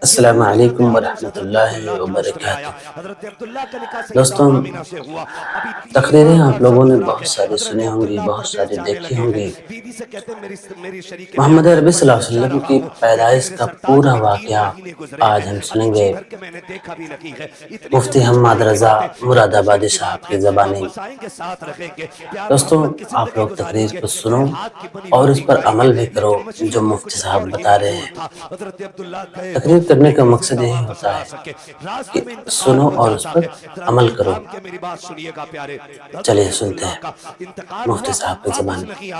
السلام علیکم ورحمۃ اللہ وبرکاتہ۔ دوستوں، تقریریں آپ لوگوں نے بہت ساری سنی ہوں گی، بہت ساری دیکھی ہوں گی۔ محمد عربی صلی اللہ علیہ وسلم کی پیدائش کا پورا واقعہ آج ہم سنیں گے مفتی حماد رضا مراد آبادی صاحب کی زبانی۔ دوستوں، آپ لوگ تقریر کو سنو اور اس پر عمل بھی کرو جو مفتی صاحب بتا رہے ہیں۔ تقریر کرنے کا مقصد یہی ہوتا ہے کہ سنو اور اس پر عمل کرو۔ چلیے سنتے ہیں مفتی صاحب کی زبانی۔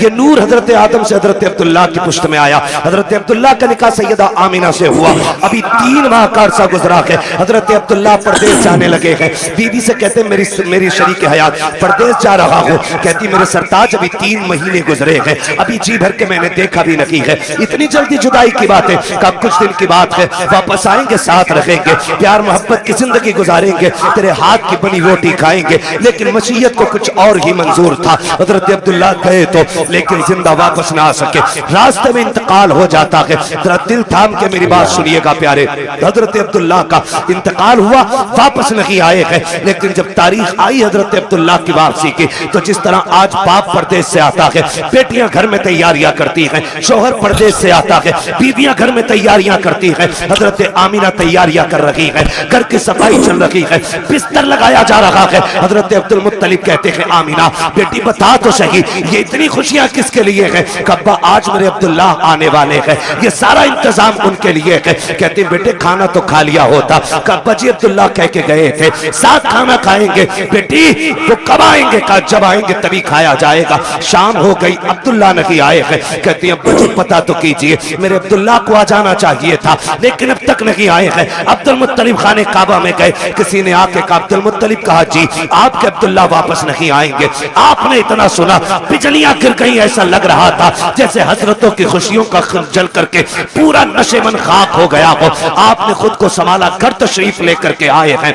یہ نور حضرت آدم سے حضرت عبداللہ کی پشت میں آیا۔ حضرت عبداللہ کا نکاح سیدہ آمینہ سے ہوا۔ ابھی 3 ماہ کا عرصہ گزرا ہے۔ حضرت عبداللہ پردیس جانے لگے ہیں۔ بیوی سے کہتے میری شریک حیات پردیس جا رہا ہوں۔ کہتی میرے سرتاج ابھی 3 مہینے گزرے ہیں، ابھی جی بھر کے میں نے دیکھا بھی نہیں ہے۔ اتنی جلدی جدائی کی بات ہے؟ کہا کچھ دن کی بات ہے، واپس آئیں گے، ساتھ رہیں گے، پیار محبت کی زندگی گزاریں گے، تیرے ہاتھ کی بنی روٹی کھائیں گے۔ لیکن مشیت کو کچھ اور ہی منظور تھا۔ حضرت عبداللہ گئے تو لیکن زندہ واپس نہ آ سکے، راستے میں انتقال ہو جاتا ہے۔ ذرا دل تھام کے میری بات سنیے گا پیارے، حضرت عبداللہ کا انتقال ہوا، واپس نہیں آئے ہیں۔ لیکن جب تاریخ آئی حضرت عبداللہ کی واپسی کی، تو جس طرح آج باپ پردیس سے آتا ہے، بیٹیاں گھر میں تیاریاں کرتی ہیں، شوہر پردیس سے آتا ہے، بیویاں گھر میں تیاریاں کرتی ہیں۔ حضرت آمینہ تیاریاں کر رہی ہے، گھر کی صفائی چل رہی ہے، بستر لگایا جا رہا ہے۔ حضرت عبدالمطلب کہتے ہیں آمینہ بیٹی بتا تو صحیح، یہ اتنی خوشیاں کس کے لیے ہیں؟ کبا آج میرے عبداللہ آنے والے ہیں، یہ سارا انتظام ان کے لیے ہے۔ کہتے ہیں بیٹے کھانا تو کھا لیا ہوتا۔ کبا جی عبداللہ کہہ کے گئے تھے ساتھ کھانا کھائیں گے۔ بیٹی وہ کب آئیں گے؟ کہا جب آئیں گے تبھی کھایا جائے گا۔ شام ہو گئی، عبداللہ نہیں آئے ہیں۔ کہتے ہیں ابا جی پتہ تو کیجئے، میرے عبداللہ کو آ جانا چاہیے تھا لیکن اب تک نہیں آئے ہیں۔ عبدالمطلب خانے کعبہ میں گئے، کسی نے آ کے کہا عبدالمطلب کہا جی آپ کے عبداللہ واپس نہیں آئیں گے۔ آپ نے اتنا سنا بجلیاں گر گئی، ایسا لگ رہا تھا جیسے حضرتوں کی خوشیوں کا جل کر کے پورا نشے من خاک ہو گیا ہو۔ آپ نے خود کو سنبھالا، گھر تشریف لے کر کے آئے ہیں۔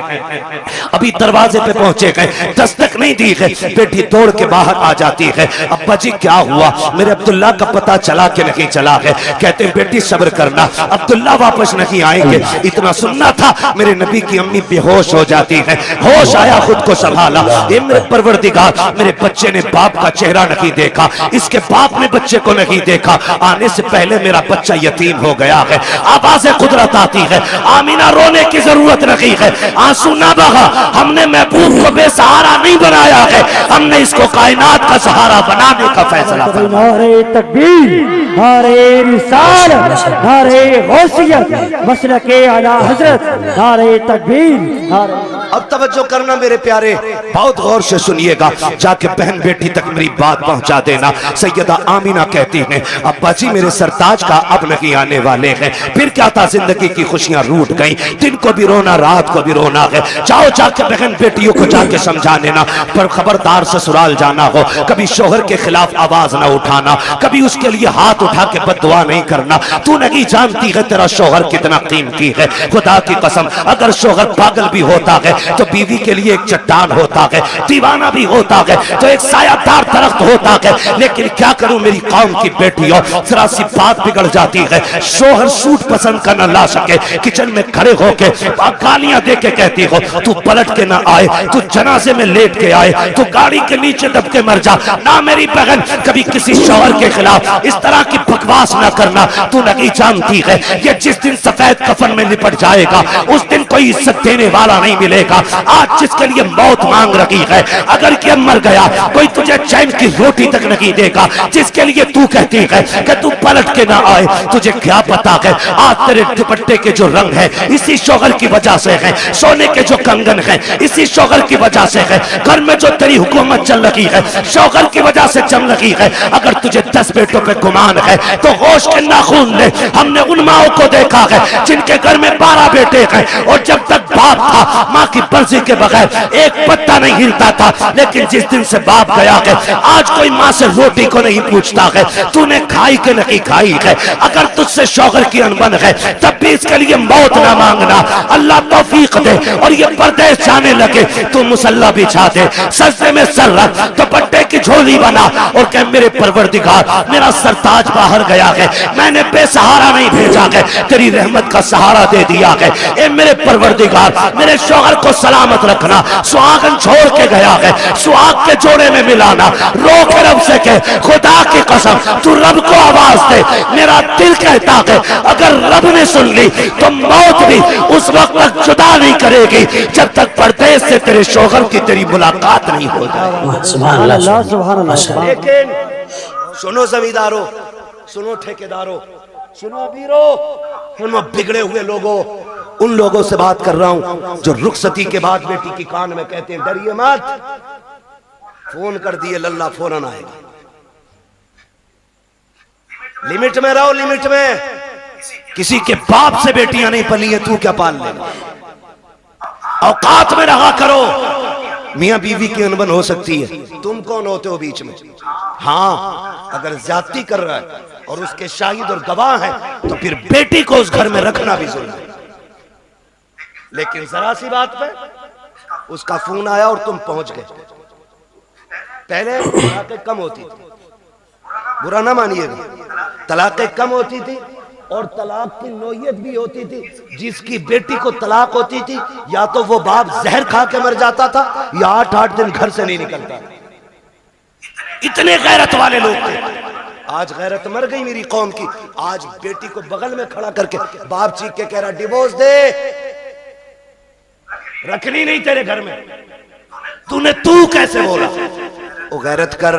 ابھی دروازے پہ پہنچے گئے، دستک نہیں دی ہے، بیٹی دوڑ کے باہر آ جاتی ہے۔ ابا جی کیا ہوا؟ میرے عبداللہ کا پتہ چلا کہ نہیں چلا ہے؟ کہتے ہیں بیٹی صبر کرنا، عبداللہ واپس نہیں آئیں گے۔ اتنا سننا تھا، میرے نبی کی امی بے ہوش ہو جاتی ہے۔ ہوش آیا، خود کو سنبھالا، اے میرے پروردگار میرے بچے نے باپ کا چہرہ نہیں دیکھا، اس کے باپ نے بچے کو نہیں دیکھا، آنے سے پہلے میرا بچہ یتیم ہو گیا ہے۔ آواز قدرت آتی ہے، آمینہ رونے کی ضرورت نہیں ہے، آنسو نہ بہا، ہم نے محبوب کو بے سہارا نہیں بنایا ہے، ہم نے اس کو کائنات کا سہارا بنانے کا فیصلہ کیا۔ نعرہ تکبیر، نعرہ رسالت، نعرہ غوثیت، مسلک اعلی حضرت، نعرہ تکبیر، نعرہ۔ اب توجہ کرنا میرے پیارے، بہت غور سے سنیے گا، جا کے بہن بیٹی تک میری بات پہنچا دینا۔ سیدہ آمینہ کہتی ہیں ابا جی میرے سرتاج کا اب نہیں آنے والے ہیں۔ پھر کیا تھا، زندگی کی خوشیاں روٹ گئیں، دن کو بھی رونا رات کو بھی رونا ہے۔ جاؤ جا کے بہن بیٹیوں کو جا کے سمجھا دینا، پر خبردار سسرال جانا ہو کبھی شوہر کے خلاف آواز نہ اٹھانا، کبھی اس کے لیے ہاتھ اٹھا کے بد دعا نہیں کرنا۔ تو نہیں جانتی ہے تیرا شوہر کتنا قیمتی ہے، خدا کی قسم اگر شوہر پاگل بھی ہوتا ہے تو بیوی کے لیے ایک چٹان ہوتا ہے، دیوانہ بھی ہوتا ہے تو ایک سایہ دار درخت ہوتا ہے۔ لیکن کیا کروں میری قوم کی بیٹیوں، ذرا سی بات بگڑ جاتی ہے، شوہر سوٹ پسند کا نہ لا سکے، کچن میں کھڑے ہو کے گالیاں دے کے کہتی ہو تو پلٹ کے نہ آئے، تو جنازے میں لیٹ کے آئے، تو گاڑی کے نیچے دب کے مر جا۔ نہ میری بہن کبھی کسی شوہر کے خلاف اس طرح کی بکواس نہ کرنا۔ تو نہیں جانتی ہے یہ جس دن سفید کفن میں لپٹ جائے گا اس دن کوئی عزت دینے والا نہیں ملے گا۔ آج جس کے لیے موت مانگ رہی ہے اگر یہ مر گیا کوئی تجھے چین کی روٹی تک نہیں دے گا۔ جس کے لیے تو کہتی ہے کہ تو پلٹ کے نہ آئے، تجھے کیا پتا ہے آج تیرے دوپٹے کے جو رنگ ہے اسی شوہر کی وجہ سے ہے، سونے کے جو کنگن ہیں اسی شوہر کی وجہ سے ہے، گھر میں جو تیری حکومت چل رہی ہے شوہر کی وجہ سے چل رہی ہے۔ اگر تجھے 10 بیٹوں پہ گمان ہے تو ہوش کے ناخون لے۔ ہم نے ان ماؤں کو دیکھا ہے جن کے گھر میں 12 بیٹے ہیں اور جب تک باپ تھا ماں کی مرضی کے بغیر ایک پتا نہیں ہلتا تھا، لیکن جس دن سے باپ گیا ہے آج کوئی ماں سے روٹی کو نہیں پوچھتا ہے تو نے کھائی کہ نہیں کھائی ہے۔ اگر تجھ سے شوہر کی انبن ہے تب بھی اس کے لیے موت نہ مانگنا، اللہ توفیق دے اور یہ پردیس جانے لگے تو مصلی بچھا دے، سجدے میں سر رکھ، دوپٹے کی جھولی بنا اور کہ میرے پروردگار میرا سرتاج باہر گیا ہے, میں نے بے سہارا نہیں بھیجا ہے, تیری رحمت کا سہارا دے دیا ہے. اے میرے پروردگار میرے شوہر کو سلامت رکھنا, سہاگن چھوڑ کے گیا ہے, سہاگ کے جوڑے میں ملانا, رو کے رب سے کہ خدا کی قسم تو رب کو آواز دے. میرا دل کہتا ہے اگر رب نے سن لی تو موت بھی اس وقت تک جدا نہیں کرے گی جب تک پردیس سے تیرے شوہر کی تیری ملاقات نہیں ہو جائے. سبحان اللہ سبحان اللہ. لیکن سنو زمیندارو, سنو ٹھیکیدارو, سنو امیرو, سنو بگڑے ہوئے لوگوں, ان لوگوں سے بات کر رہا ہوں جو رخصتی کے بعد بیٹی کی کان میں کہتے ہیں ڈریے مت, فون کر دیے للہ فوراً آئے گا. لمٹ میں رہو, لمٹ میں. کسی کے باپ سے بیٹیاں نہیں پلی ہیں, تو کیا پال لے گا. اوقات میں رہا کرو. میاں بیوی کی انبن ہو سکتی ہے, تم کون ہوتے ہو بیچ میں. ہاں اگر زیادتی کر رہا ہے اور اس کے شاہد اور گواہ ہیں تو پھر بیٹی کو اس گھر میں رکھنا بھی ضروری ہے. لیکن ذرا سی بات پہ اس کا فون آیا اور تم پہنچ گئے. پہلے طلاقیں کم ہوتی تھی, برا نہ مانیے گا, طلاقیں کم ہوتی تھی اور طلاق کی نوعیت بھی ہوتی تھی. جس کی بیٹی کو طلاق ہوتی تھی یا تو وہ باپ زہر کھا کے مر جاتا تھا یا 8 دن گھر سے نہیں نکلتا. اتنے غیرت والے لوگ تھے. آج غیرت مر گئی میری قوم کی. آج بیٹی کو بغل میں کھڑا کر کے باپ چیخ کے کہہ رہا ڈیورس دے, رکھنی نہیں تیرے گھر میں. تو کیسے بولا؟ او غیرت کر,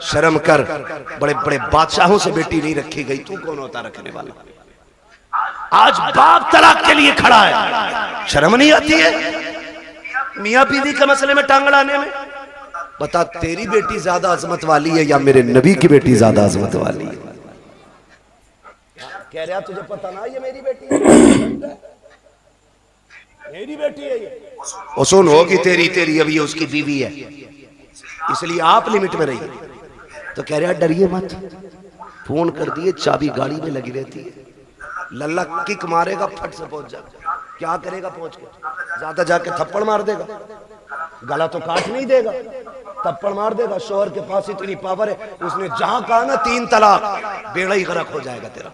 شرم کر. بڑے بڑے بادشاہوں سے بیٹی نہیں رکھی گئی, تو کون ہوتا رکھنے والا؟ آج باپ طلاق کے لیے کھڑا ہے, شرم نہیں آتی ہے میاں بیوی کے مسئلے میں ٹانگ اڑانے میں؟ بتا تیری بیٹی زیادہ عظمت والی ہے یا میرے نبی کی بیٹی زیادہ عظمت والی ہے؟ کہہ رہا تجھے پتہ نہ یہ میری بیٹی ہے, میری بیٹی ہے یہ. سن ہوگی تیری ابھی اس کی بیوی ہے, اس لیے آپ لمٹ میں رہیے. تو کہہ رہا ڈریے مت, فون کر دیے, چابی گاڑی میں لگی رہتی ہے, للہ کک مارے گا پھٹ سے پہنچ جائے. کیا کرے گا پہنچ کے؟ زیادہ جا کے تھپڑ مار دے گا, گلا تو کاٹ نہیں دے گا, تھپڑ مار دے گا. شوہر کے پاس اتنی پاور ہے, اس نے جہاں کہا نا 3 طلاق, بیڑا ہی غرق ہو جائے گا تیرا.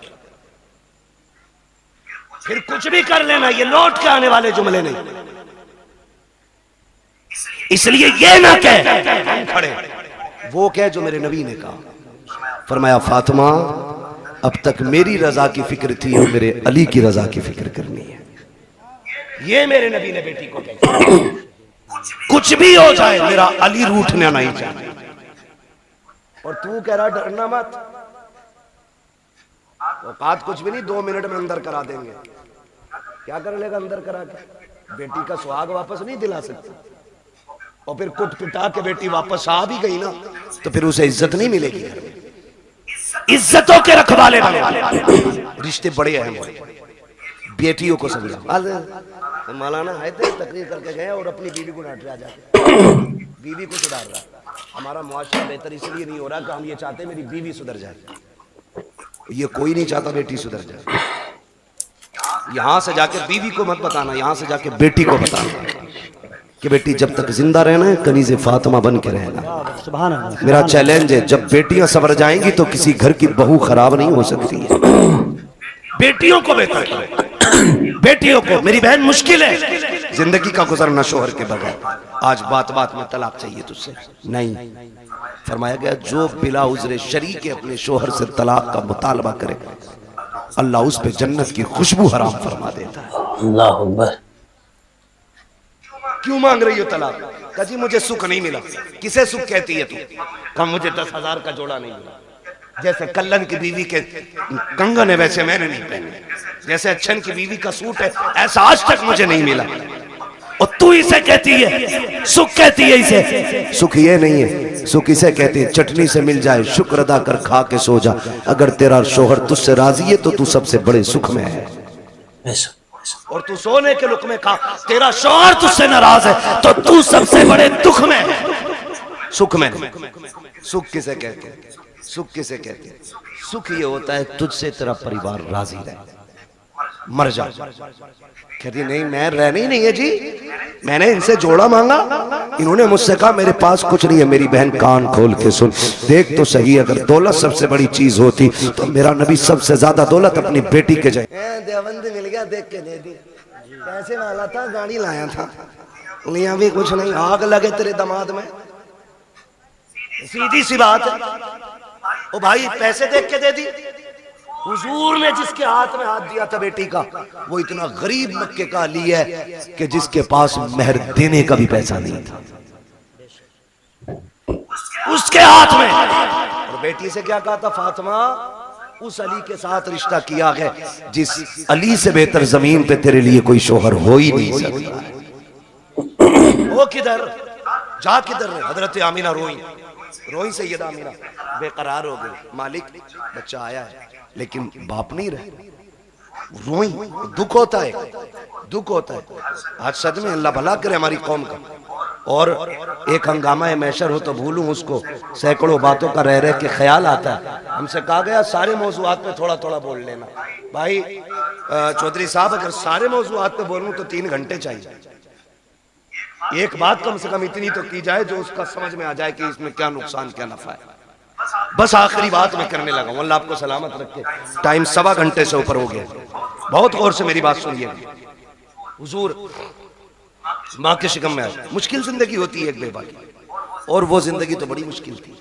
پھر کچھ بھی کر لینا, یہ لوٹ کے آنے والے جملے نہیں. اس لیے یہ نہ کہہ کھڑے, وہ کہہ جو میرے نبی نے کہا. فرمایا فاطمہ اب تک میری رضا کی فکر تھی اور میرے علی کی رضا کی فکر کرنی ہے. یہ میرے نبی نے بیٹی کو کہا. کچھ بھی ہو جائے میرا علی روٹھنا نہیں چاہتا. اور تو کہہ رہا ڈرنا مت, اوقات کچھ بھی نہیں, 2 منٹ میں اندر کرا دیں گے. کیا کر لے گا اندر کرا کے؟ بیٹی کا سہاگ واپس نہیں دلا سکتا. اور پھر کٹ پٹا کے بیٹی واپس آ بھی گئی نا تو پھر اسے عزت نہیں ملے گی. عزتوں کے رکھوالے بنے, رشتے بڑے اہم ہیں. بیٹیوں کو سمجھا. مولانا ہے تقریر کر کے گئے اور اپنی بیوی کو ڈانٹ رہا, جا بیوی کو سدھار رہا. ہمارا معاشرہ بہتر اس لیے نہیں ہو رہا کہ ہم یہ چاہتے ہیں میری بیوی سدھر جائے. یہ کوئی نہیں چاہتا بیٹی سدھر جائے. یہاں سے جا کے بیوی کو مت بتانا, یہاں سے جا کے بیٹی کو بتانا کہ بیٹی جب تک زندہ رہنا ہے کنیز فاطمہ بن کے رہنا. سبحان اللہ. میرا چیلنج ہے, جب بیٹیاں سنور جائیں گی تو کسی گھر کی بہو خراب نہیں ہو سکتی ہے. بیٹیوں کو بہتر کرو, بیٹیوں کو. میری بہن مشکل ہے زندگی کا گزرنا شوہر کے بغیر. آج بات بات میں طلاق چاہیے تجھ سے نہیں. فرمایا گیا جو بلا عذر شریک اپنے شوہر سے طلاق کا مطالبہ کرے اللہ اس پہ جنت کی خوشبو حرام فرما دیتا ہے. اللہ اکبر. کیوں مانگ رہی ہو طلاق؟ کہا جی مجھے سکھ نہیں ملا. کسے سکھ کہتی ہے تو؟ کہا مجھے 10,000 کا جوڑا نہیں ملا. جیسے کلن کی بیوی کے کنگن ہے ویسے میں نے نہیں پہنے, جیسے اچھن کی بیوی کا سوٹ ہے ایسا آج تک مجھے نہیں ملا. اور تو اسے کہتی ہے سکھ کہتی ہے اسے؟ سکھ یہ نہیں ہے, سکھ اسے کہتے ہیں چٹنی سے مل جائے شکر ادا کر کھا کے سو جا. اگر تیرا شوہر تجھ سے راضی ہے تو تو سب سے بڑے سکھ میں ہے. اور تو سونے کے لقمے کھا, تیرا شوہر تجھ سے ناراض ہے تو تو سب سے بڑے دکھ میں ہے. سکھ میں. سکھ کسے کہتے ہیں؟ سکھ کسے کہتے ہیں؟ سکھ یہ ہوتا ہے تجھ سے تیرا پریوار راضی رہے. مر جا. کہتی نہیں میں رہنا ہی نہیں ہے جی, میں نے ان سے جوڑا مانگا, انہوں نے مجھ سے کہا میرے پاس کچھ نہیں ہے. میری بہن کان کھول کے سن, دیکھ تو صحیح, اگر دولت سب سے بڑی چیز ہوتی تو میرا نبی سب سے زیادہ دولت اپنی بیٹی کے جائے. دیوبند مل گیا دیکھ کے دے دی, پیسے والا تھا, گاڑی لایا تھا, یہاں بھی کچھ نہیں, آگ لگے تیرے دماد میں, سیدھی سی بات ہے. او بھائی پیسے دیکھ کے دے دی. حضور نے جس کے ہاتھ میں ہاتھ دیا تھا بیٹی کا, وہ اتنا غریب مکے کا علی ہے کہ جس کے پاس مہر دینے کا بھی پیسہ نہیں تھا, اس کے ہاتھ میں. اور بیٹی سے کیا کہا تھا, فاطمہ اس علی کے ساتھ رشتہ کیا ہے جس علی سے بہتر زمین پہ تیرے لیے کوئی شوہر ہو ہی نہیں سکتا. وہ کدھر جا کدھر رہے. حضرت آمینہ روئی سیدہ آمینہ بے قرار ہو گئی, مالک بچہ آیا ہے لیکن باپ نہیں رہے. روئی, دکھ ہوتا ہے, دکھ ہوتا ہے. آج صدمے, اللہ بھلا کرے ہماری قوم کا. اور ایک ہنگامہ محشر ہو تو بھولوں اس کو, سینکڑوں باتوں کا رہ کے خیال آتا ہے. ہم سے کہا گیا سارے موضوعات پہ تھوڑا تھوڑا بول لینا. بھائی چودھری صاحب اگر سارے موضوعات پہ بولوں تو 3 گھنٹے چاہیے. ایک بات کم سے کم اتنی تو کی جائے جو اس کا سمجھ میں آ جائے کہ اس میں کیا نقصان کیا نفع ہے. بس آخری بات میں کرنے لگا ہوں, اللہ آپ کو سلامت رکھے. ٹائم 1.25 گھنٹے سے اوپر ہو گیا. بہت غور سے میری بات سنیے. حضور ماں کے شکم میں آئے, مشکل زندگی ہوتی ہے ایک بیوہ کی, اور وہ زندگی تو بڑی مشکل تھی.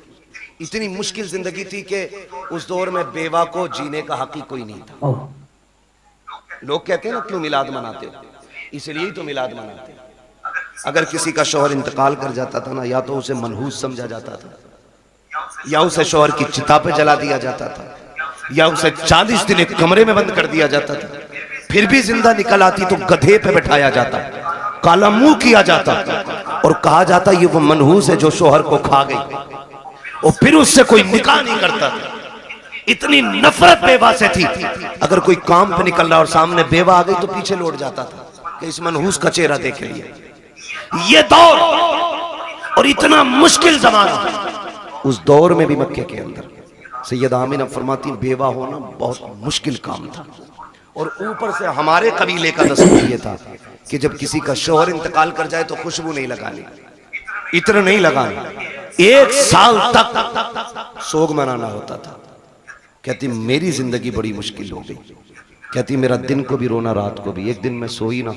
اتنی مشکل زندگی تھی کہ اس دور میں بیوہ کو جینے کا حق ہی کوئی نہیں تھا. لوگ کہتے ہیں نا کیوں میلاد مناتے ہو, اس لیے ہی تو میلاد مناتے ہیں. اگر کسی کا شوہر انتقال کر جاتا تھا نا, یا تو اسے منحوس سمجھا جاتا تھا, یا اسے شوہر کی چتا پہ جلا دیا جاتا تھا, یا اسے 40 دن ایک کمرے میں بند کر دیا جاتا تھا. پھر بھی زندہ نکل آتی تو گدھے پہ بٹھایا جاتا, کالا منہ کیا جاتا, اور کہا جاتا یہ وہ منحوس ہے جو شوہر کو کھا گئی, اور پھر اس سے کوئی نکاح نہیں کرتا تھا. اتنی نفرت بیوہ سے تھی, اگر کوئی کام پہ نکل رہا اور سامنے بیوہ آ گئی تو پیچھے لوٹ جاتا تھا کہ اس منحوس کا چہرہ دیکھ لیے. یہ دور اور اتنا مشکل زمانہ, اس دور میں بھی مکے کے اندر سیدہ آمینہ فرماتی بیوہ ہونا بہت مشکل کام تھا. اور اوپر سے ہمارے قبیلے کا دستور یہ تھا کہ جب کسی کا شوہر انتقال کر جائے تو خوشبو نہیں لگانی, عطر نہیں لگانا, 1 سال تک سوگ منانا ہوتا تھا. کہتی میری زندگی بڑی مشکل ہو گئی. کہتی میرا دن کو بھی رونا, رات کو بھی. ایک دن میں سوئی نا,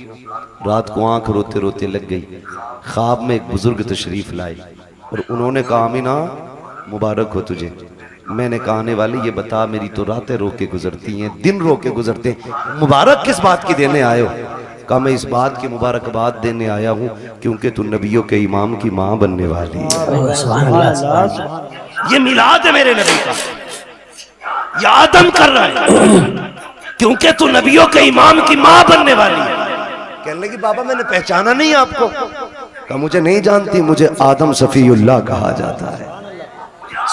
رات کو آنکھ روتے روتے لگ گئی. خواب میں ایک بزرگ تشریف لائے اور انہوں نے کہا آمینہ مبارک ہو تجھے. میں نے کہا آنے والی یہ بتا, میری تو راتیں رو کے گزرتی ہیں, دن رو کے گزرتے ہیں, مبارک کس بات کی دینے آئے ہو؟ کہا میں اس بات کی مبارکباد دینے آیا ہوں کیونکہ تو نبیوں کے امام کی ماں بننے والی ہے. سبحان اللہ. یہ میلاد ہے میرے نبی کا, یہ آدم کر رہا ہے کیونکہ تو نبیوں کے امام کی ماں بننے والی ہے. کہنے لگی بابا میں نے پہچانا نہیں آپ کو. کہا مجھے نہیں جانتی, مجھے آدم صفی اللہ کہا جاتا ہے,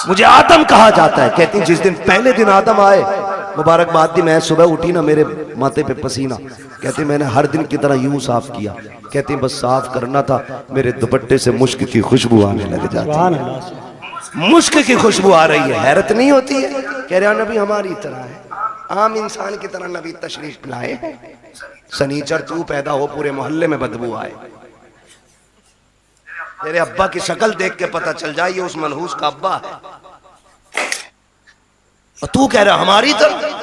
مجھے آدم کہا جاتا ہے. کہتی جس دن پہلے دن آدم آئے مبارکباد دی, میں صبح اٹھی نا میرے ماتھے پہ پسینہ. کہتے میں نے ہر دن کی طرح یوں صاف کیا. کہتے بس صاف کرنا تھا, میرے دوپٹے سے مشک کی خوشبو آنے لگ جاتی, مشک کی خوشبو آ رہی ہے. حیرت نہیں ہوتی ہے؟ کہہ رہا نبی ہماری طرح ہے, عام انسان کی طرح نبی تشریف لائے. سنیچر تو پیدا ہو پورے محلے میں بدبو آئے. تیرے ابا کی شکل دیکھ کے پتہ چل جائے یہ اس منحوس کا ابا ہے, اور تو کہہ رہا ہماری طرح.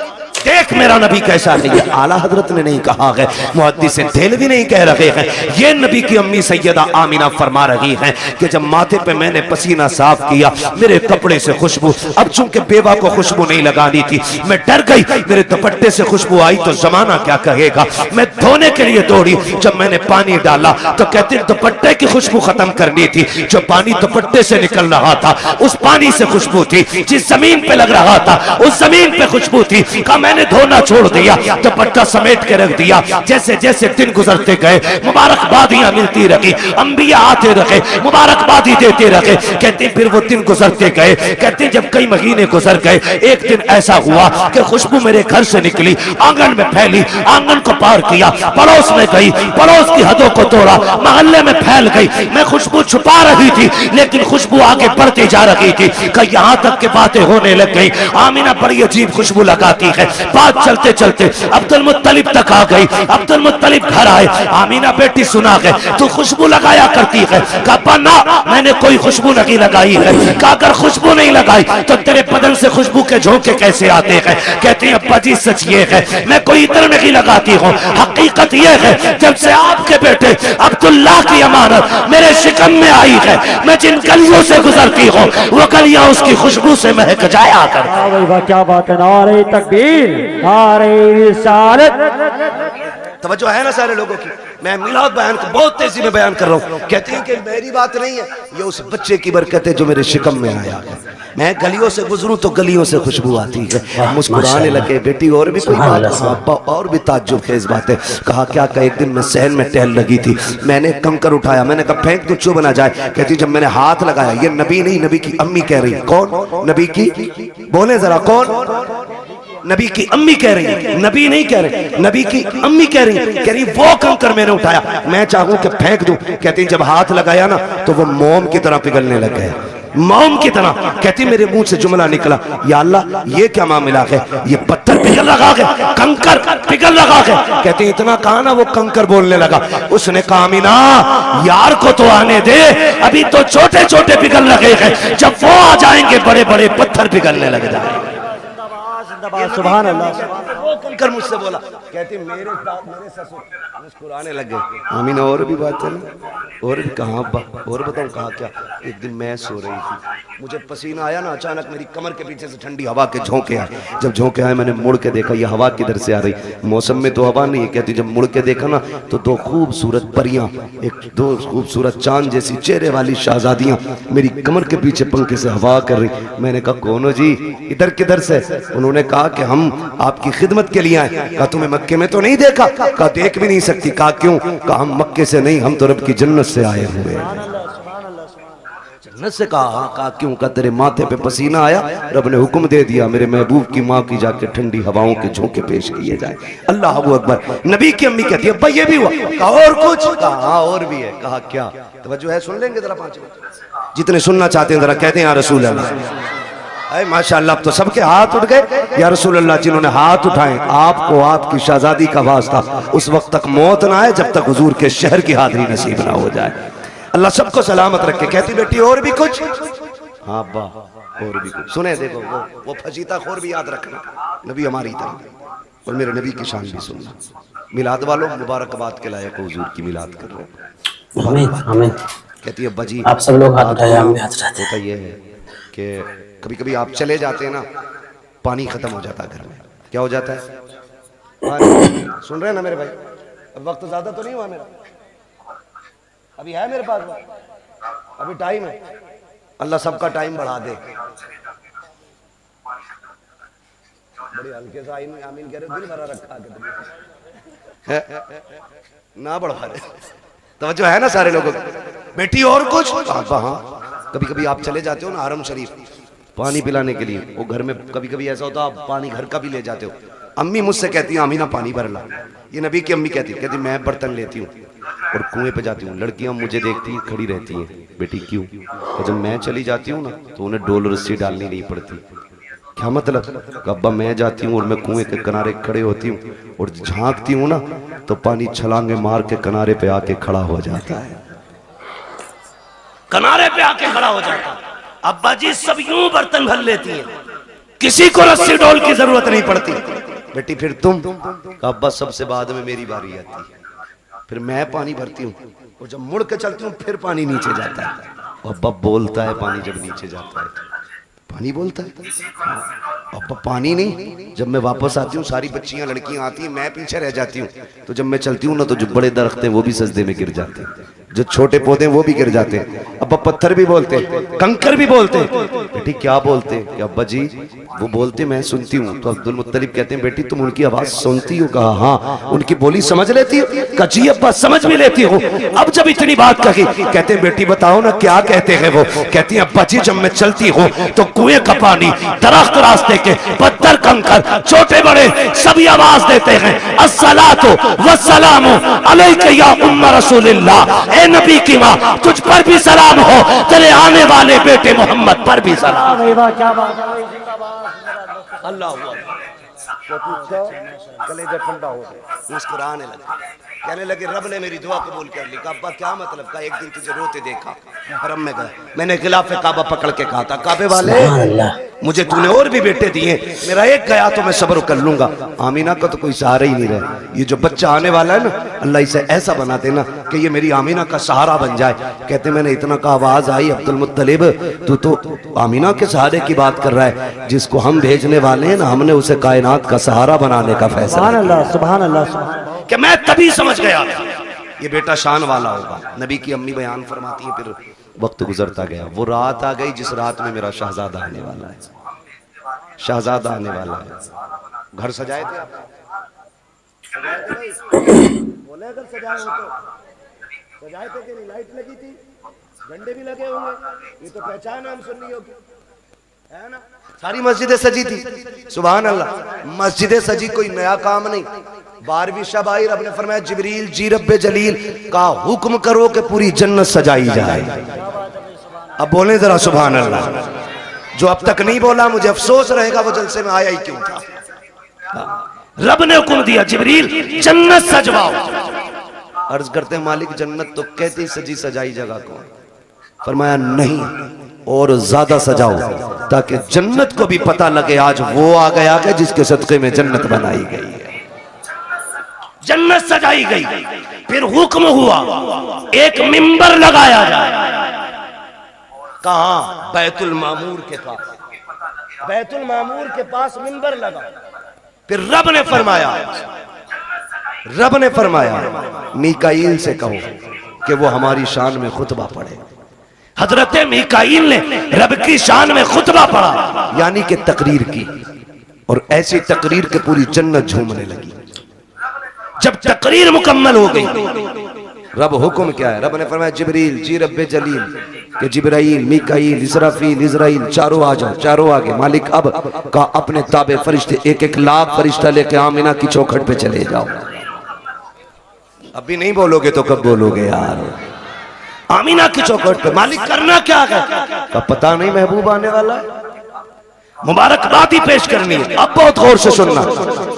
دیکھ میرا نبی کیسا ہے. یہ اعلیٰ حضرت نے نہیں کہا ہے, محدث دہلوی نہیں کہہ رہے ہیں, یہ نبی کی امی سیدہ آمینہ فرما رہی ہیں کہ جب ماتھے پہ میں نے پسینہ صاف کیا میرے کپڑے سے خوشبو, اب چونکہ بیوہ کو خوشبو نہیں لگانی تھی میں ڈر گئی, میرے دوپٹے سے خوشبو آئی تو زمانہ کیا کہے گا. میں دھونے کے لیے دوڑی, جب میں نے پانی ڈالا تو کہتے دوپٹے کی خوشبو ختم کرنی تھی. جو پانی دوپٹے سے نکل رہا تھا اس پانی سے خوشبو تھی, جس زمین پہ لگ رہا تھا اس زمین پہ خوشبو تھی. میں نے دھونا چھوڑ دیا, دوپٹہ سمیٹ کے رکھ دیا. جیسے جیسے دن گزرتے گئے مبارکبادیاں ملتی رہی, انبیاء آتے رہے مبارکبادی دیتے رہے. کہتے پھر وہ دن گزرتے گئے. کہتے جب کئی مہینے گزر گئے ایک دن ایسا ہوا کہ خوشبو میرے گھر سے نکلی, آنگن میں پھیلی, آنگن کو پار کیا, پڑوس میں گئی, پڑوس کی حدوں کو توڑا, محلے میں پھیل گئی. میں خوشبو چھپا رہی تھی لیکن خوشبو آگے بڑھتی جا رہی تھی کہ یہاں تک کہ باتیں ہونے لگ گئی. آمینہ بڑی عجیب خوشبو لگاتی ہے, بات چلتے چلتے عبد المطلب تک آ گئی. عبد المطلب گھر آئے. آمینہ بیٹی سنا گئے تو خوشبو لگایا کرتی ہے. کہا ابا نا میں نے کوئی خوشبو نہیں لگائی ہے. کہا اگر خوشبو نہیں لگائی تو تیرے بدن سے خوشبو کے جھونکے کیسے آتے ہیں؟ کہتے ہیں ابا جی سچ یہ ہے میں کوئی عطر نہیں لگاتی ہوں. حقیقت یہ ہے جب سے آپ کے بیٹے عبداللہ کی امانت میرے شکم میں آئی ہے میں جن گلیوں سے گزرتی ہوں وہ گلیاں اس کی خوشبو سے مہک جایا کر. کیا بات ہے. نعرہ تکبیر، نعرہ رسالت. توجہ ہے نا سارے لوگوں کی. میں میلاد بیان کو بہت تیزی میں بیان کر رہا ہوں. کہتے ہیں کہ میری بات نہیں ہے یہ اس بچے کی برکت ہے جو میرے شکم میں آیا ہے. میں گلیوں سے گزروں تو گلیوں سے خوشبو آتی ہے. مسکرانے لگے. بیٹی اور بھی کوئی بات؟ ابا اور بھی تعجب خیز بات ہے. کہا کیا کہ ایک دن میں صحن میں ٹہل لگی تھی میں نے کنکر اٹھایا میں نے کہا پھینک تو چوب نہ جائے. کہتی جب میں نے ہاتھ لگایا یہ نبی نہیں نبی کی امی کہہ رہی. کون نبی کی؟ بولیں ذرا کون؟ نبی کی امی کہہ رہی ہیں. نبی نہیں کہہ رہے نبی کی امی کہہ رہی ہیں. کہہ رہی وہ کنکر میں نے اٹھایا میں چاہوں کہ پھینک دوں. کہتی جب ہاتھ لگایا نا تو وہ موم کی طرح پگھلنے لگ گئے. موم کی طرح. کہتی میرے منہ سے جملہ نکلا یا اللہ یہ کیا معاملہ ہے یہ پتھر پگھل لگا گئے کنکر پگھل لگا گئے. کہتی اتنا کہا نا وہ کنکر بولنے لگا. اس نے کہا آمینہ یار کو تو آنے دے ابھی تو چھوٹے چھوٹے پگھل لگے ہیں جب وہ آ جائیں گے بڑے بڑے پتھر پگھلنے لگ جائیں گے. سبحان اللہ. وہ کنکر مجھ سے بولا. کہتی میرے سسر مسکرانے لگے. آمینہ اور بھی بات ہے نا اور بھی کہاں ابا اور بتاؤں کہا کیا. ایک دن میں سو رہی تھی مجھے پسینہ آیا نا اچانک میری کمر کے پیچھے سے ٹھنڈی ہوا کے جھونکے آئے. جب جھونکے آئے میں نے مڑ کے دیکھا یہ ہوا کدھر سے آ رہی. موسم میں تو ہوا نہیں ہے. کہتی جب مڑ کے دیکھا نا تو دو خوبصورت پریاں دو خوبصورت چاند جیسی چہرے والی شہزادیاں میری کمر کے پیچھے پنکھے سے ہوا کر رہی. میں نے کہا کون ہو جی ادھر کدھر سے؟ انہوں نے کہا کہ ہم آپ کی خدمت کے لیے آئے. کہا تمہیں مکے میں تو نہیں دیکھا؟ کہا دیکھ بھی نہیں سکتی. کہا کیوں؟ کہا ہم مکے سے نہیں ہم تو رب کی جنت سے آئے ہوئے ہیں. جنت سے کہا ہاں. کہا کیوں؟ کہا تیرے ماتھے پہ پسینہ آیا رب نے حکم دے دیا میرے محبوب کی ماں کی جا کے ٹھنڈی ہواؤں کے جھونکے پیش کیے جائیں. اللہ اکبر. نبی کی امی کہتی ہے ابا یہ بھی ہوا؟ کہا اور کچھ؟ کہا ہاں اور بھی ہے. کہا کیا؟ توجہ ہے سن لیں گے ذرا 5 منٹ جتنے سننا چاہتے ہیں ذرا کہتے ہیں یا رسول اللہ. اے ماشاءاللہ اب تو سب کے ہاتھ اٹھ گئے. یا رسول اللہ جنہوں نے ہاتھ اٹھائیں آپ کو آپ کی شہزادی کا واسطہ اس وقت تک موت نہ آئے جب تک حضور کے شہر کی حاضری نصیب نہ ہو جائے. اللہ سب کو سلامت رکھے. کہتی بیٹی اور بھی کچھ؟ ہاں ابا اور بھی کچھ. سنیں دیکھو وہ پھجیتا خور بھی یاد رکھنا نبی ہماری طرح اور میرے نبی کی شان بھی سننا. میلاد والوں مبارکباد کے لائق حضور کی میلاد کر رہے ہیں. آمین آمین. کہتی ابا جی آپ سب لوگ ہاتھ اٹھائے ہم بھی ہاتھ اٹھاتے ہیں. یہ ہے کہ کبھی کبھی آپ چلے جاتے ہیں نا پانی ختم ہو جاتا ہے گھر میں. کیا ہو جاتا ہے؟ پانی. سن رہے ہیں نا میرے بھائی؟ اب وقت زیادہ تو نہیں ہوا میرا ابھی ہے میرے پاس ابھی ٹائم ہے. اللہ سب کا ٹائم بڑھا دے. بڑی ہلکے سے آمین کہہ رہے دل بھرا رکھا کے نہ بڑھا رہے. توجہ ہے نا سارے لوگوں. بیٹی اور کچھ؟ ہاں. کبھی کبھی آپ چلے جاتے ہو نا حرم شریف پانی پلانے کے لیے وہ گھر میں کبھی کبھی ایسا ہوتا آپ پانی گھر کا بھی لے جاتے ہو. امی مجھ سے کہتی ہیں آمینہ پانی بھر لا. یہ نبی کی امی کہتی میں برتن لیتی ہوں اور کنویں پہ جاتی ہوں. لڑکیاں مجھے دیکھتی ہیں کھڑی رہتی ہیں بیٹی کیوں؟ اور جب میں چلی جاتی ہوں نا تو انہیں ڈول رسی ڈالنی نہیں پڑتی. کیا مطلب؟ کہ ابا میں جاتی ہوں اور میں کنویں کے کنارے کھڑے ہوتی ہوں اور جھانکتی ہوں نا تو پانی چھلانگے مار کے کنارے پہ آ کے کھڑا ہو جاتا ہے. کنارے پہ آ کے کھڑا ہو جاتا. ابا جی سب یوں برتن بھر لیتی ہیں کسی کو رسی ڈول کی ضرورت نہیں پڑتی. بیٹی پھر تم؟ ابا سب سے بعد میں میری باری آتی ہے پھر میں پانی بھرتی ہوں اور جب مڑ کے چلتی ہوں پھر پانی نیچے جاتا ہے. ابا بولتا ہے پانی جب نیچے جاتا ہے پانی بولتا ہے. ابا پانی نہیں. جب میں واپس آتی ہوں ساری بچیاں لڑکیاں آتی ہیں میں پیچھے رہ جاتی ہوں تو جب میں چلتی ہوں نا تو جو بڑے درخت ہیں وہ بھی سجدے میں گر جاتے ہیں جو چھوٹے پودے ہیں وہ بھی گر جاتے ہیں. ابا پتھر بھی بولتے ہیں کنکر بھی بولتے ہیں. بیٹی کیا بولتے ہیں؟ کہ ابا جی وہ بولتے میں سنتی ہوں. تو عبد المطلب کہتے ہیں بیٹی تم ان کی آواز سنتی ہو؟ کہا ہاں. ان کی بولی سمجھ لیتی ہو؟ کہا جی ابا سمجھ بھی لیتی ہوں. اب جب اتنی بات کہی کہتے ہیں بیٹی بتاؤ نا کیا کہتے ہیں وہ؟ کہتی ہیں ابا جی جب میں چلتی ہوں تو کنویں کا پانی درخت راستے کے پتھر کنکر چھوٹے بڑے سبھی آواز دیتے ہیں الصلاۃ والسلام علیک یا ام رسول اللہ. اے نبی کی ماں تجھ پر بھی سلام ہو تیرے آنے والے بیٹے محمد پر بھی سلام. اللہ کلیجہ ٹھنڈا ہو گیا، مسکرانے لگا، کہنے لگے رب نے میری دعا قبول کر لی۔ کہا ابا کیا مطلب؟ کہا ایک دن تجھے روتے دیکھا، حرم میں گیا، میں نے غلاف کعبہ پکڑ کے کہا تھا کعبے والے سبحان اللہ۔ مجھے تو نے اور بھی بیٹے دیے، میرا ایک گیا تو میں صبر کر لوں گا۔ آمینہ کا تو کوئی سہارا ہی نہیں رہا۔ یہ جو بچہ آنے والا ہے نا، اللہ اسے ایسا بنا دینا کہ یہ میری آمینہ کا سہارا بن جائے۔ کہتے میں نے اتنا کا آواز آئی عبدالمطلب تو آمینہ کے سہارے کی بات کر رہا ہے، جس کو ہم بھیجنے والے ہیں نا، ہم نے اسے کائنات کا سہارا بنانے کا فیصلہ سبحان اللہ سبحان اللہ سبحان اللہ۔ کہ میں تبھی سمجھ گیا یہ بیٹا شان والا ہوگا۔ نبی کی امی بیان فرماتی ہیں، پھر وقت گزرتا گیا، وہ رات آ گئی جس رات میں میرا شہزادہ آنے والا ہے، شہزادہ آنے والا ہے۔ گھر سجائے تھے آپ؟ بولے اگر سجائے ہو تو سجائے تھے کہ نہیں؟ لائٹ لگی تھی، جھنڈے بھی لگے ہوئے، یہ تو پہچان ہے ہم سنیوں کی، ہے نا؟ ساری مسجدیں سجی تھی، سبحان اللہ۔ مسجدیں سجی کوئی نیا کام نہیں۔ 12ویں شب آئی، رب نے فرمایا جبریل جی رب جلیل کا حکم کرو کہ پوری جنت سجائی جائے۔ اب بولیں ذرا سبحان اللہ۔ جو اب تک نہیں بولا مجھے افسوس رہے گا وہ جلسے میں آیا ہی کیوں تھا۔ رب نے حکم دیا جبریل جنت سجواؤ۔ عرض کرتے ہیں مالک جنت تو کہتی سجی سجائی جگہ کون؟ فرمایا نہیں، اور زیادہ سجاؤ تاکہ جنت کو بھی پتہ لگے آج وہ آ گیا کہ جس کے صدقے میں جنت بنائی گئی ہے۔ جنت سجائی گئی، پھر حکم ہوا ایک منبر لگایا جائے۔ کہاں؟ بیت المعمور کے پاس، بیت المعمور کے پاس منبر لگا۔ پھر رب نے فرمایا میکائیل سے کہو کہ وہ ہماری شان میں خطبہ پڑھے۔ حضرت میکائیل نے رب کی شان میں خطبہ پڑھا، یعنی کہ تقریر کی، اور ایسی تقریر کہ پوری جنت جھومنے لگی۔ جب تقریر مکمل ہو گئی، رب حکم کیا ہے؟ رب نے فرمایا جبریل جی رب جلیل کہ جبرائیل میکائیل اسرافیل عزرائیل چاروں آ جاؤ، چاروں آگے۔ مالک اب کا اپنے تابع فرشتے 1-1 لاکھ فرشتہ لے کے آمینہ کی چوکھٹ پہ چلے جاؤ۔ اب بھی نہیں بولو گے تو کب بولو گے یار؟ آمینہ کی چوکھٹ پہ مالک کرنا کیا ہے؟ کا پتہ نہیں محبوب آنے والا ہے، مبارکباد ہی پیش کرنی ہے۔ اب بہت غور سے سننا۔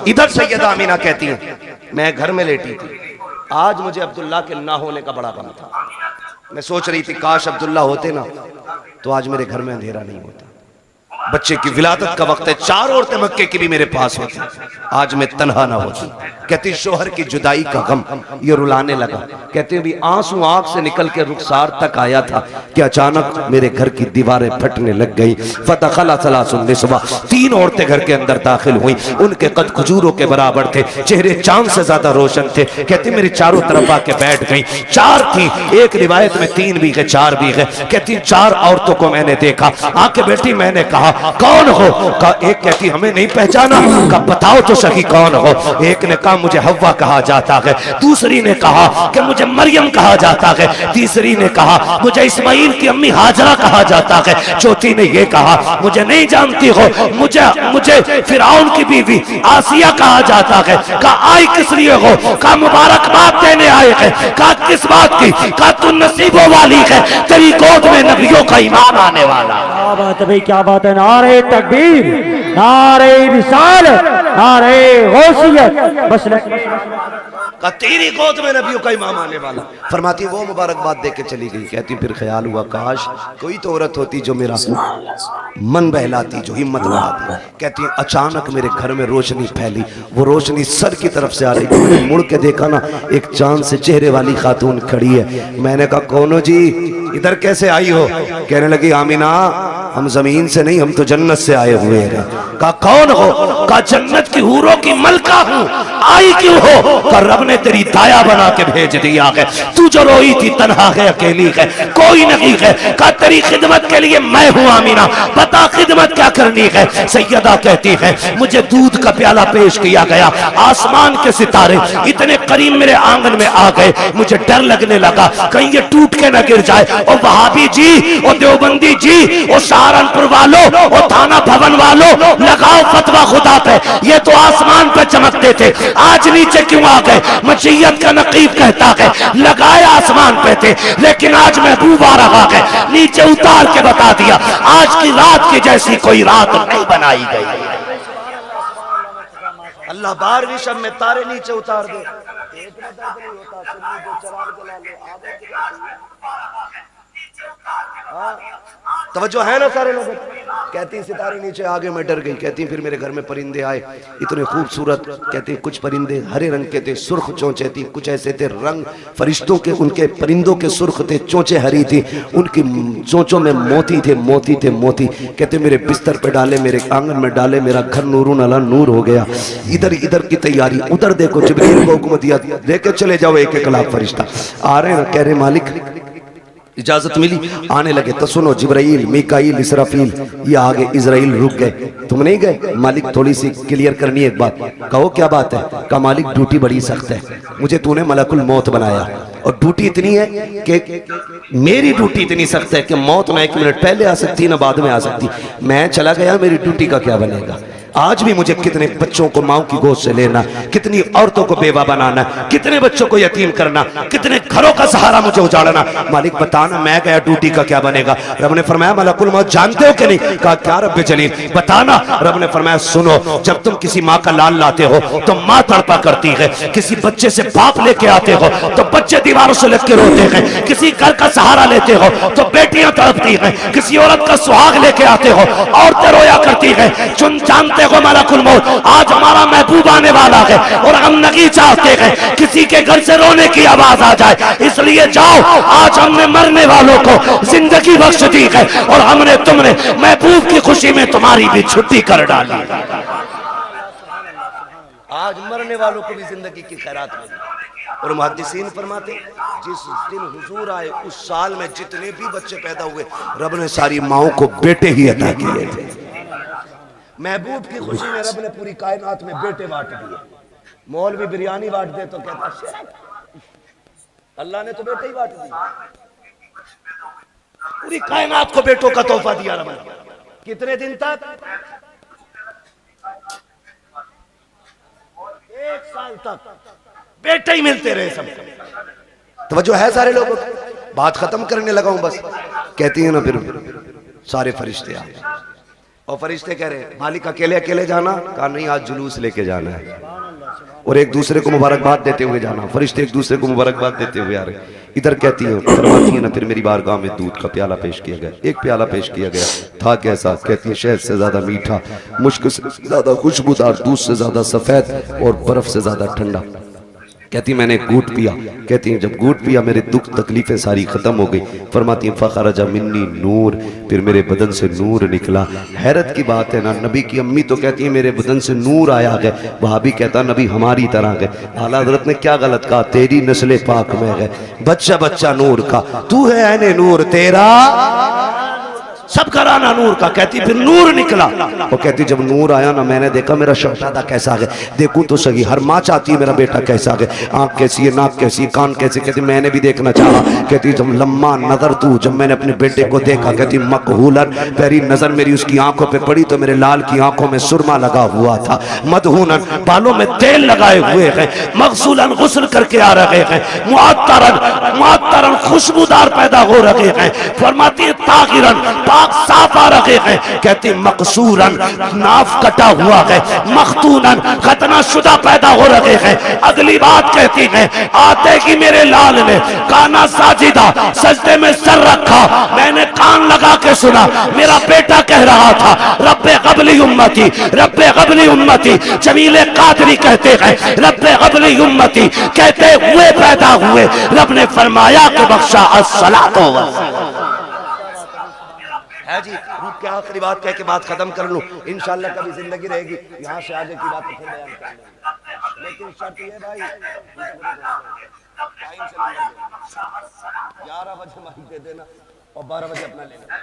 ادھر سیدہ آمینہ کہتی ہیں میں گھر میں لیٹی تھی، آج مجھے عبداللہ کے نہ ہونے کا بڑا غم تھا۔ میں سوچ رہی تھی کاش عبداللہ ہوتے نا تو آج میرے گھر میں اندھیرا نہیں ہوتا۔ بچے کی ولادت کا وقت ہے، 4 عورتیں مکے کی بھی میرے پاس ہوتی، آج میں تنہا نہ ہوتی۔ کہتی شوہر کی جدائی کا غم، یہ رلانے لگا۔ کہتے بھی آنسو آنکھ سے نکل کے رخسار تک آیا تھا کہ اچانک میرے گھر کی دیواریں پھٹنے لگ گئی۔ فدخل ثلاث النسوہ، 3 عورتیں گھر کے اندر داخل ہوئیں، ان کے قد کھجوروں کے برابر تھے، چہرے چاند سے زیادہ روشن تھے۔ کہتی میرے چاروں طرف آ کے بیٹھ گئیں، 4 تھیں، ایک روایت میں 3 بھی گئے 4 بھی گئے۔ کہتی 4 عورتوں کو میں نے دیکھا، آ کے بیٹی میں نے کہا کون ہو؟ کہا ایک کہتی ہمیں نہیں پہچانا، کہا بتاؤ تو صحیح کون ہو؟ ایک نے کہا مجھے حوا کہا جاتا ہے، دوسری نے کہا کہ مجھے مریم کہا جاتا ہے، تیسری نے کہا مجھے اسماعیل کی امی ہاجرہ کہا جاتا ہے، چوتھی نے یہ کہا مجھے نہیں جانتی ہو، مجھے فرعون کی بیوی آسیہ کہا جاتا ہے۔ کہا آئی کس لیے ہو؟ کہا مبارکباد دینے آئے ہیں۔ کہا کس بات کی؟ کہا تو نصیبوں والی ہے، تیری گود میں نبیوں کا امام آنے والا۔ کیا بات ہے بھئی، کیا بات ہے! نعرہ تکبیر، نعرہ رسالت، نعرہ غوثیت، مسلک کہا تیری گود میں نبیوں کا امام آنے والا۔ فرماتی وہ مبارکباد دے کے چلی گئی۔ کہتی پھر خیال ہوا کاش کوئی تو عورت ہوتی جو میرا من بہلاتی، جو ہمت بڑھاتی۔ کہتی اچانک میرے گھر میں روشنی پھیلی، وہ روشنی سر کی طرف سے آ رہی، میں نے مڑ کے دیکھا نا ایک چاند سے چہرے والی خاتون کھڑی ہے۔ میں نے کہا کونو جی ادھر کیسے آئی ہو؟ کہنے لگی آمینہ ہم زمین سے نہیں، ہم تو جنت سے آئے ہوئے ہیں۔ کہا کون ہو؟ کہا جنت کی حوروں کی ملکہ ہوں۔ آئی کیوں ہو؟ کہا رب نے تیری دایا بنا کے بھیج دیا ہے، تو جو روئی تھی تنہا ہے اکیلی ہے، کوئی نہیں ہے۔ کہا تیری خدمت کے لیے میں ہوں آمینہ، بتا خدمت کیا کرنی ہے؟ سیدہ کہتی ہے مجھے دودھ کا پیالہ پیش کیا گیا، آسمان کے ستارے اتنے قریب میرے آنگن میں آ گئے، مجھے ڈر لگنے لگا کہیں یہ ٹوٹ کے نہ گر جائے۔ اور وہابی جی، اور دیوبندی جی، اور سہارنپور والوں، اور تھانہ بھون والوں، لگاؤ فتویٰ خدا پہ، یہ تو آسمان پہ چمکتے تھے، آج نیچے کیوں آ گئے؟ مشیت کا نقیب کہتا ہے لگائے آسمان پہ تھے لیکن آج محبوب آ رہا ہے، نیچے اتار کے بتا دیا آج کی رات کی جیسی کوئی رات نہیں بنائی گئی۔ اللہ 12ویں شب میں تارے نیچے اتار دے، ایک میں درد نہیں ہوتا، سنی دو چراغ جلا لو، توجہ ہے نا سارے لوگ؟ کہتی ستارے نیچے آگے میں ڈر گئی، کہتی پھر میرے گھر میں پرندے آئے اتنے خوبصورت، کہتی کچھ پرندے ہرے رنگ کے تھے، سرخ چونچے تھی، کچھ ایسے تھے رنگ فرشتوں کے، ان کے پرندوں کے سرخ تھے، چونچے ہری تھی، ان کی چونچوں میں موتی تھے، موتی تھے موتی، کہتے میرے بستر پہ ڈالے، میرے آنگن میں ڈالے، میرا گھر نورون علی نور ہو گیا۔ ادھر کی تیاری، ادھر دیکھو جبریل کو حکم دیا لے کے چلے جاؤ ایک ایک لاکھ فرشتہ آ رہے ہیں، کہہ رہے مالک اجازت ملی، آنے لگے تو سنو جبرائیل میکائیل اسرافیل یہ آگے، اسرائیل رک گئے، تم نہیں گئے؟ مالک تھوڑی سی کلیئر کرنی ہے ایک بات، کہو کیا بات ہے؟ کہا مالک ڈیوٹی بڑی سخت ہے، مجھے تو نے ملک الموت بنایا اور ڈیوٹی اتنی ہے کہ میری ڈیوٹی اتنی سخت ہے کہ موت نہ 1 منٹ پہلے آ سکتی نہ بعد میں آ سکتی، میں چلا گیا میری ڈیوٹی کا کیا بنے گا؟ آج بھی مجھے کتنے بچوں کو ماں کی گود سے لینا، کتنی عورتوں کو بیوہ بنانا، کتنے بچوں کو یتیم کرنا، کتنے گھروں کا سہارا مجھے اجاڑنا، مالک بتانا میں گیا ڈیوٹی کا کیا بنے گا؟ رب نے فرمایا ملک الموت جانتے ہو کہ نہیں؟ کہا کیا رب جلیل بتانا؟ رب نے فرمایا سنو، جب تم کسی ماں کا لال لاتے ہو تو ماں تڑپا کرتی ہے، کسی بچے سے باپ لے کے آتے ہو تو بچے دیواروں سے لگ کے روتے ہیں، کسی گھر کا سہارا لیتے ہو تو بیٹیاں تڑپتی ہیں، کسی عورت کا سہاگ لے کے آتے ہو عورتیں رویا کرتی ہیں، جانتے ہو ملک الموت آج ہمارا محبوب آنے والا ہے اور ہم نہیں چاہتے ہیں کسی کے گھر سے رونے کی آواز آ جائے، اس لیے جاؤ، آج ہم نے مرنے والوں کو زندگی بخش دی ہے اور ہم نے تم نے محبوب کی خوشی میں تمہاری بھی چھٹی کر ڈالی، آج مرنے والوں کو بھی زندگی کی خیرات ملی۔ اور محدثین فرماتے جس دن حضور آئے اس سال میں جتنے بھی بچے پیدا ہوئے رب نے ساری ماؤں کو بیٹے ہی عطا کیے تھے، محبوب کی خوشی میں رب نے پوری کائنات میں بیٹے بانٹ دیے، مولوی بریانی بانٹ دے تو کہتا شرک، اللہ نے تو بیٹے ہی بانٹ دیے، پوری کائنات کو بیٹوں کا تحفہ دیا رب نے، کتنے دن تک؟ 1 سال تک بیٹے ہی ملتے رہے سب کو۔ توجہ ہے سارے لوگوں، بات ختم کرنے لگا ہوں بس، کہتی ہیں نا پھر سارے فرشتے آئے اور فرشتے کہہ رہے مالک اکیلے جانا؟ کہا نہیں آج جلوس لے کے جانا ہے اور ایک دوسرے کو مبارکباد دیتے ہوئے جانا، فرشتے ایک دوسرے کو مبارکباد دیتے ہوئے آ رہے، ادھر کہتی ہیں فرماتی ہیں نا پھر میری بارگاہ میں دودھ کا پیالہ پیش کیا گیا، ایک پیالہ پیش کیا گیا، تھا کیسا؟ کہتی ہیں شہد سے زیادہ میٹھا، مشک سے زیادہ خوشبودار، دودھ سے زیادہ سفید اور برف سے زیادہ ٹھنڈا، کہتی میں نے گھوٹ پیا، کہتی ہیں جب گھوٹ پیا میرے دکھ تکلیفیں ساری ختم ہو گئی، فرماتی ہیں فخرج منی نور، پھر میرے بدن سے نور نکلا۔ حیرت کی بات ہے نا، نبی کی امی تو کہتی ہیں میرے بدن سے نور آیا ہے، وہابی کہتا نبی ہماری طرح ہے، اعلیٰ حضرت نے کیا غلط کہا؟ تیری نسل پاک میں ہے بچہ بچہ نور کا، تو ہے عین نور، تیرا سب گھرانہ نور کا، کہتی پھر نور نکلا، وہ کہتی جب نور آیا نا میں نے دیکھا میرا شہزادہ کیسا ہے، دیکھوں تو صحیح، ہر ماں چاہتی ہے میرا بیٹا کیسا ہے، آنکھ کیسی ہے، ناک کیسی ہے، کان کیسے، کہتی میں نے بھی دیکھنا چاہا، کہتی جب لما نظر تو، جب میں نے اپنے بیٹے کو دیکھا، کہتی مقہولن، پہلی نظر میری اس کی آنکھوں پہ پڑی تو میرے لال کی آنکھوں میں سرما لگا ہوا تھا، مدہونن، بالوں میں تیل لگائے ہوئے ہیں، مغسولن، غسل کر کے آ رہے ہیں، معطرن خوشبودار پیدا ہو رہے ہیں، فرماتی ہے طاہرن، پاک صاف آ رہے ہیں، کہتی مقصورن، ناف کٹا ہوا ہے، مختونن، ختنہ شدہ پیدا ہو رہے ہیں، اگلی بات کہتی ہے آتے ہی میرے لال نے کانا ساجدہ، سجدے میں سر رکھا، میں نے کان لگا کے سنا، میرا بیٹا کہہ رہا تھا رب قبلی امتی، رب قبلی امتی، جمیل قادری کہتے ہیں رب قبلی امتی، کہتے ہوئے پیدا ہوئے، رب نے فرمایا کہ بخشا الصلاۃ والسلام۔ ہے جی روح کے آخری بات کہہ کے بات ختم کر لوں، انشاءاللہ کبھی زندگی رہے گی یہاں سے آگے کی بات پھر بیان کر لیں گے، لیکن شرط یہ بھائی ٹائم سے نمبر دے 11 بجے مائک دے دینا اور 12 بجے اپنا لے لینا،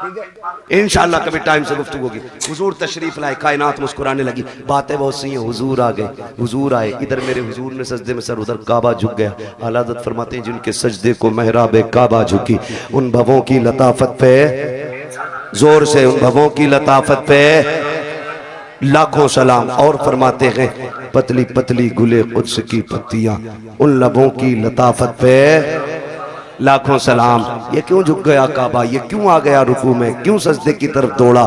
ٹھیک ہے؟ انشاءاللہ کبھی ٹائم سے گفتگو ہوگی۔ حضور تشریف لائے، کائنات مسکرانے لگی، باتیں بہت سی ہیں، حضور آ گئے، حضور آئے، ادھر میرے حضور نے سجدے میں سر، ادھر کعبہ جھک گیا، اعلیٰ حضرت فرماتے ہیں جن کے سجدے کو محراب کعبہ جھکی، ان بھووں کی لطافت پہ زور سے، ان بھووں کی لطافت پہ لاکھوں سلام، اور فرماتے ہیں پتلی پتلی گلے قدس کی پتیاں، ان لبوں کی لطافت پہ لاکھوں سلام۔ یہ کیوں جھک گیا کعبہ، یہ کیوں آ گیا رکوع میں، کیوں سجدے کی طرف دوڑا؟